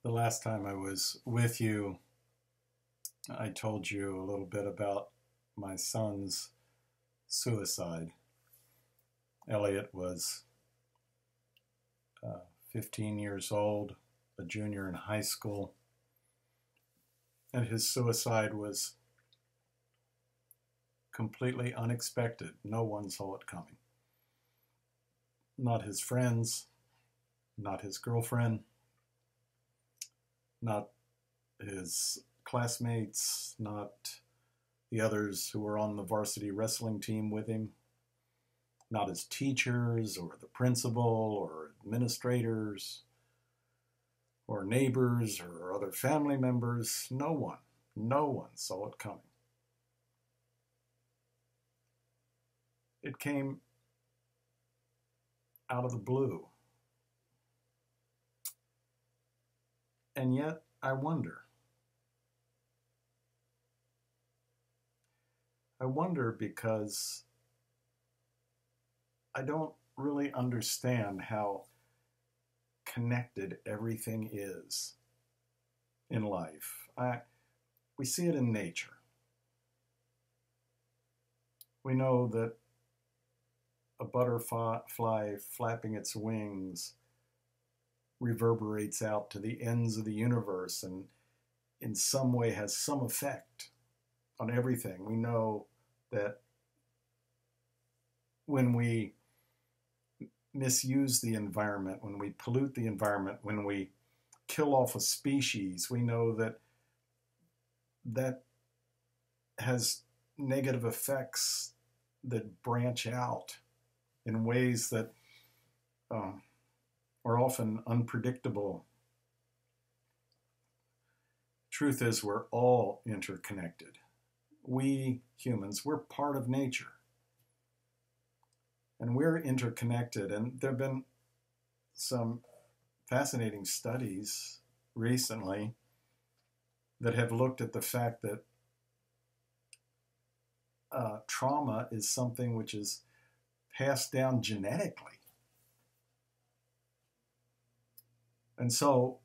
The last time I was with you, I told you a little bit about my son's suicide. Elliot was 15 years old, a junior in high school, and his suicide was completely unexpected. No one saw it coming. Not his friends, not his girlfriend, not his classmates, not the others who were on the varsity wrestling team with him, not his teachers or the principal or administrators or neighbors or other family members. No one saw it coming. It came out of the blue. And yet, I wonder because I don't really understand how connected everything is in life. We see it in nature. We know that a butterfly flapping its wings reverberates out to the ends of the universe and in some way has some effect on everything. We know that when we misuse the environment, when we pollute the environment, when we kill off a species, we know that that has negative effects that branch out in ways that are often unpredictable. Truth is, we're all interconnected. We humans, we're part of nature. And we're interconnected. And there have been some fascinating studies recently that have looked at the fact that trauma is something which is passed down genetically. And so,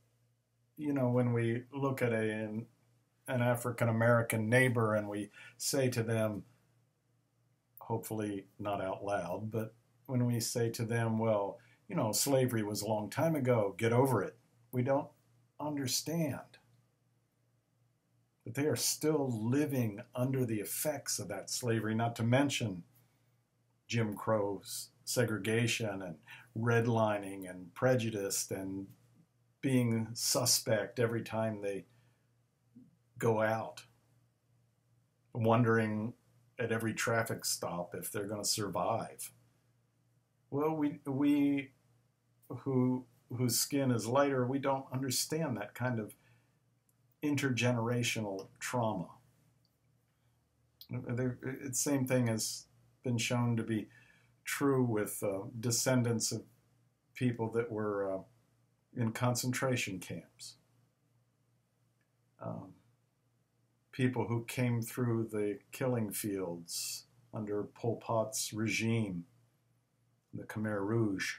when we look at an African-American neighbor and we say to them, hopefully not out loud, but when we say to them, well, slavery was a long time ago, get over it, we don't understand that they are still living under the effects of that slavery, not to mention Jim Crow segregation and redlining and prejudice and being suspect every time they go out, wondering at every traffic stop if they're going to survive. Well, we whose skin is lighter, we don't understand that kind of intergenerational trauma. The same thing has been shown to be true with descendants of people that were in concentration camps. People who came through the killing fields under Pol Pot's regime, the Khmer Rouge.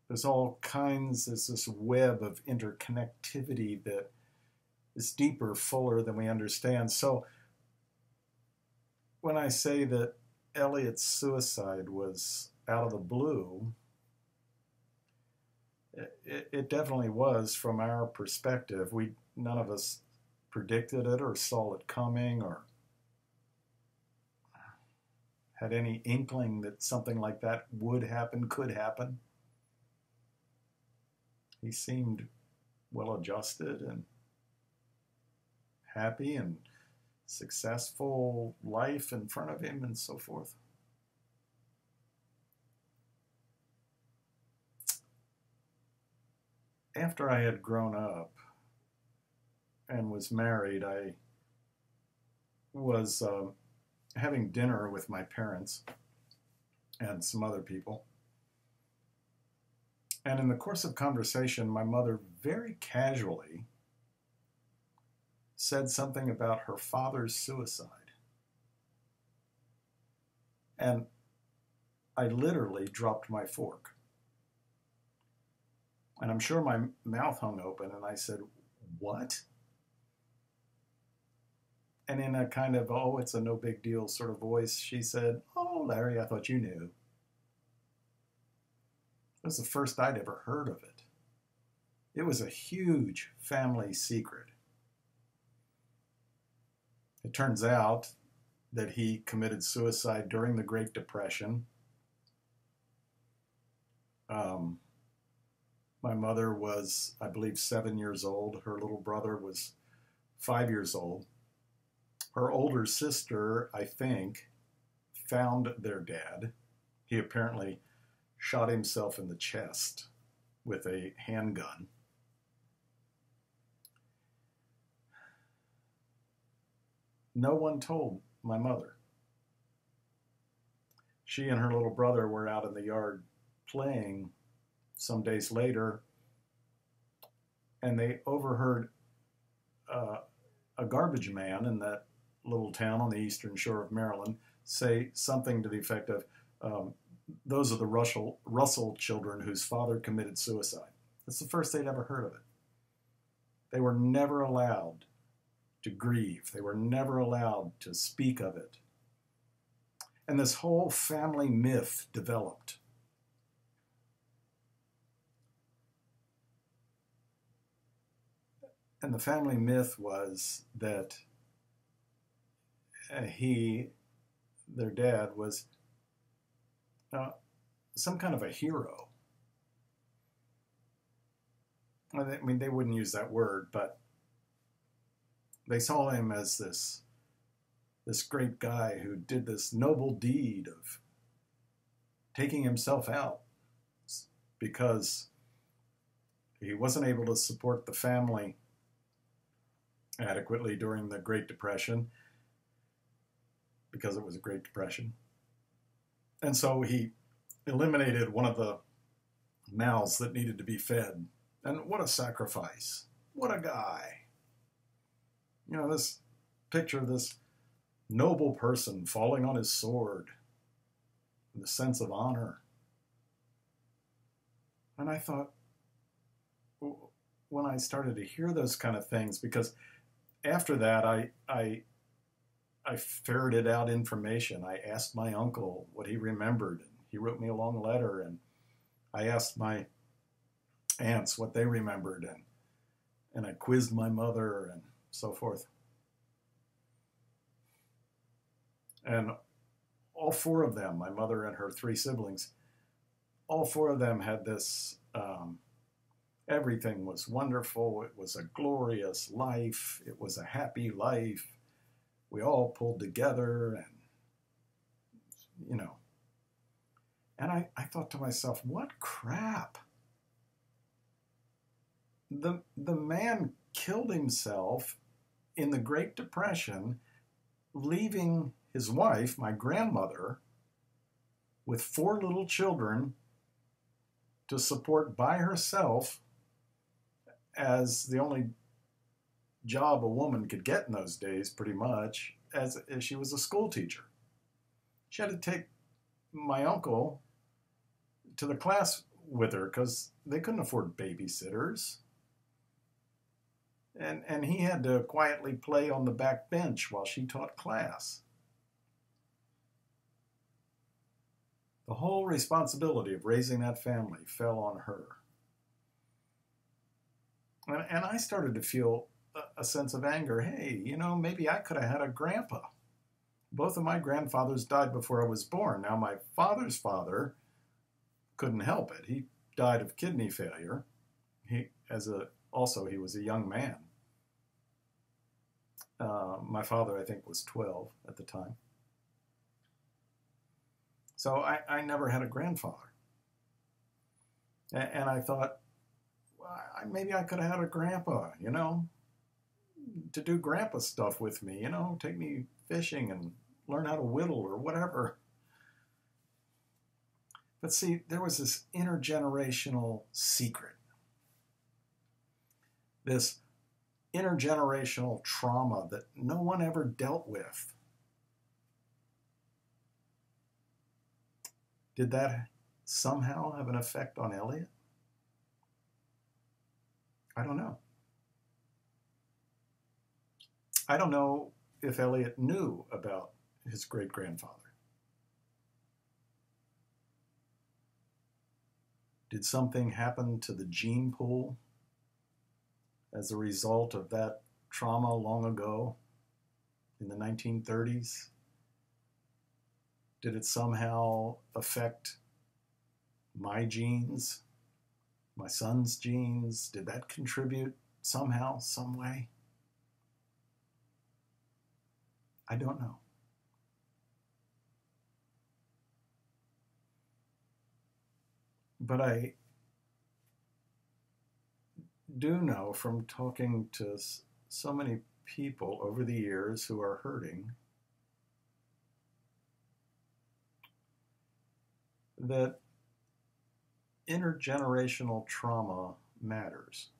There's this web of interconnectivity that is deeper, fuller than we understand. So when I say that Elliot's suicide was out of the blue, it definitely was from our perspective. None of us predicted it or saw it coming or had any inkling that something like that would happen, could happen. He seemed well adjusted and happy and successful life in front of him and so forth. After I had grown up and was married, I was having dinner with my parents and some other people. And in the course of conversation, my mother very casually said something about her father's suicide. And I literally dropped my fork. And I'm sure my mouth hung open, and I said, "What?" And in a kind of, oh, it's a no big deal sort of voice, she said, "Oh, Larry, I thought you knew." It was the first I'd ever heard of it. It was a huge family secret. It turns out that he committed suicide during the Great Depression. My mother was, I believe, 7 years old. Her little brother was 5 years old. Her older sister, I think, found their dad. He apparently shot himself in the chest with a handgun. No one told my mother. She and her little brother were out in the yard playing some days later, and they overheard a garbage man in that little town on the eastern shore of Maryland say something to the effect of, "Those are the Russell children whose father committed suicide." That's the first they'd ever heard of it. They were never allowed to grieve. They were never allowed to speak of it. And this whole family myth developed. And the family myth was that their dad, was some kind of a hero. I mean, they wouldn't use that word, but they saw him as this great guy who did this noble deed of taking himself out because he wasn't able to support the family adequately during the Great Depression, because it was a Great Depression. And so he eliminated one of the mouths that needed to be fed. And what a sacrifice. What a guy. You know, this picture of this noble person falling on his sword, and the sense of honor. And I thought, when I started to hear those kind of things, because after that I ferreted out information. I asked my uncle what he remembered, and he wrote me a long letter, and I asked my aunts what they remembered, and I quizzed my mother and so forth. And all four of them, my mother and her three siblings, all four of them had this, everything was wonderful. It was a glorious life. It was a happy life. We all pulled together, and, you know. And I thought to myself, what crap. The man killed himself in the Great Depression, leaving his wife, my grandmother, with 4 little children to support by herself, as the only job a woman could get in those days, pretty much, as she was a school teacher. She had to take my uncle to the class with her because they couldn't afford babysitters. And he had to quietly play on the back bench while she taught class. The whole responsibility of raising that family fell on her. And I started to feel a sense of anger. Hey, you know, maybe I could have had a grandpa. Both of my grandfathers died before I was born. Now, my father's father couldn't help it. He died of kidney failure. He was a young man. My father, I think, was 12 at the time. So I never had a grandfather. And I thought, well, maybe I could have had a grandpa, you know, to do grandpa stuff with me, you know, take me fishing and learn how to whittle or whatever. But see, there was this intergenerational secret, this intergenerational trauma that no one ever dealt with. Did that somehow have an effect on Elliot? I don't know. I don't know if Elliot knew about his great-grandfather. Did something happen to the gene pool as a result of that trauma long ago in the 1930s? Did it somehow affect my genes, my son's genes? Did that contribute somehow, some way? I don't know. But I do know from talking to so many people over the years who are hurting that intergenerational trauma matters.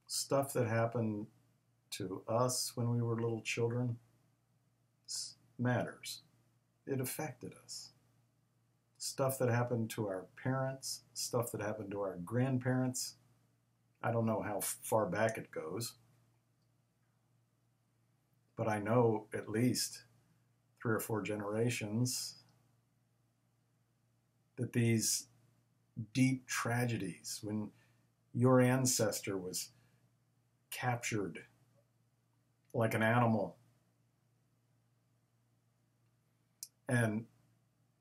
Stuff that happened to us when we were little children matters. It affected us. Stuff that happened to our parents, stuff that happened to our grandparents. I don't know how far back it goes, but I know at least 3 or 4 generations that these deep tragedies, when your ancestor was captured like an animal and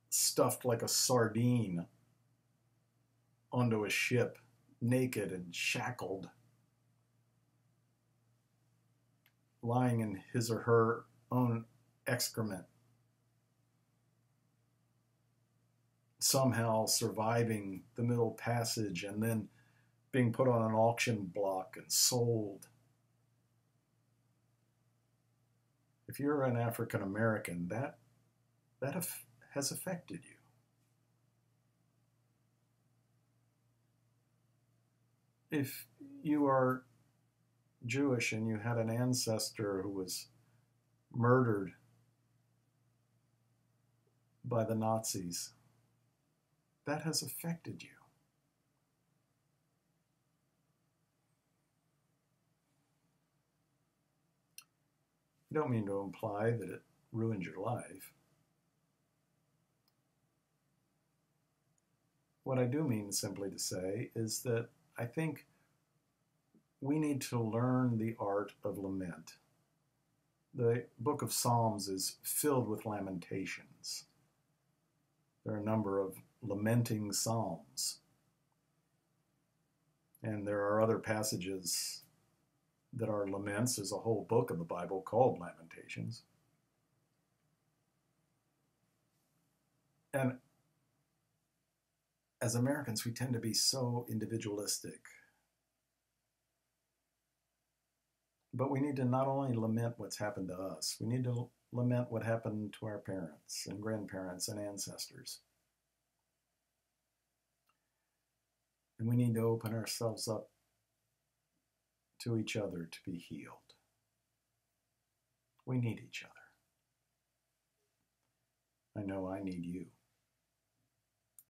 stuffed like a sardine onto a ship, naked and shackled, lying in his or her own excrement, somehow surviving the Middle Passage and then being put on an auction block and sold. If you're an African American, that has affected you. If you are Jewish and you had an ancestor who was murdered by the Nazis, that has affected you. I don't mean to imply that it ruined your life. What I do mean simply to say is that I think we need to learn the art of lament. The book of Psalms is filled with lamentations. There are a number of lamenting psalms. And there are other passages that are laments. There's a whole book of the Bible called Lamentations. And as Americans, we tend to be so individualistic. But we need to not only lament what's happened to us, we need to lament what happened to our parents and grandparents and ancestors. And we need to open ourselves up to each other to be healed. We need each other. I know I need you.